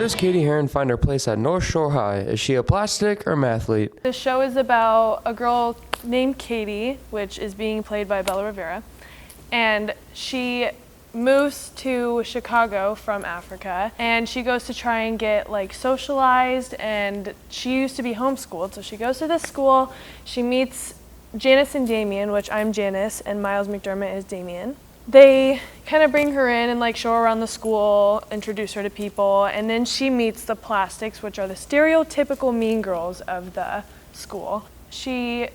does Katie Heron find her place at North Shore High? Is she a plastic or mathlete? The show is about a girl named Katie, which is being played by Bella Rivera, and she moves to Chicago from Africa, and she goes to try and get like socialized, and she used to be homeschooled, so she goes to this school, she meets Janice and Damien, which I'm Janice and Miles McDermott is Damien. They kind of bring her in and like show her around the school, introduce her to people, and then she meets the plastics, which are the stereotypical mean girls of the school. She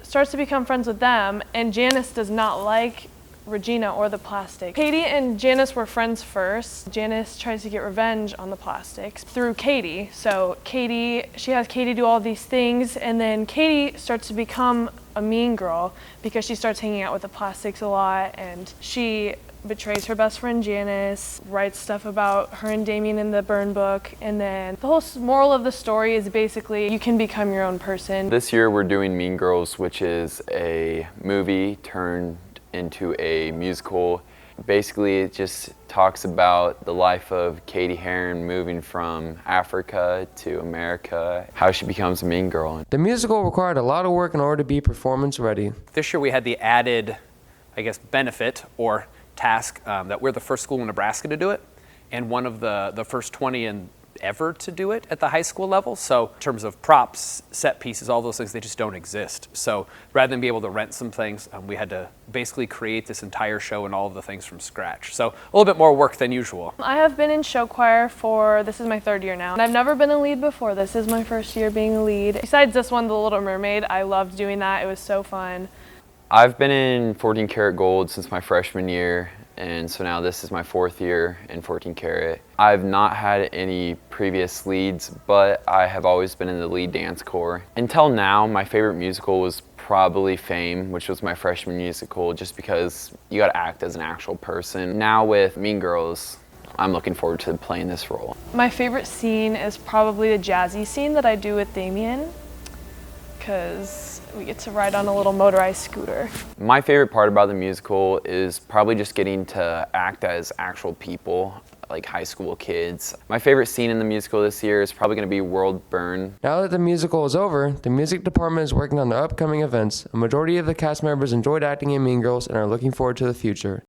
starts to become friends with them, and Janice does not like Regina or the plastic. Katie and Janice were friends first. Janice tries to get revenge on the plastics through Katie. So she has Katie do all these things, and then Katie starts to become a mean girl because she starts hanging out with the plastics a lot, and she betrays her best friend Janice, writes stuff about her and Damien in the burn book, and then the whole moral of the story is basically you can become your own person. This year we're doing Mean Girls, which is a movie turned into a musical. Basically, it just talks about the life of Katie Heron moving from Africa to America, how she becomes a mean girl. The musical required a lot of work in order to be performance ready. This year we had the added, benefit or task that we're the first school in Nebraska to do it, and one of the first 20 ever to do it at the high school level. So in terms of props, set pieces, all those things, they just don't exist. So rather than be able to rent some things, we had to basically create this entire show and all of the things from scratch. So a little bit more work than usual. I have been in show choir this is my 3rd year now, and I've never been a lead before. This is my first year being a lead. Besides this one, The Little Mermaid, I loved doing that. It was so fun. I've been in 14 Karat Gold since my freshman year, and so now this is my 4th year in 14 Karat. I've not had any previous leads, but I have always been in the lead dance corps. Until now, my favorite musical was probably Fame, which was my freshman musical, just because you gotta act as an actual person. Now with Mean Girls, I'm looking forward to playing this role. My favorite scene is probably the jazzy scene that I do with Damien, because we get to ride on a little motorized scooter. My favorite part about the musical is probably just getting to act as actual people, like high school kids. My favorite scene in the musical this year is probably going to be World Burn. Now that the musical is over, the music department is working on their upcoming events. A majority of the cast members enjoyed acting in Mean Girls and are looking forward to the future.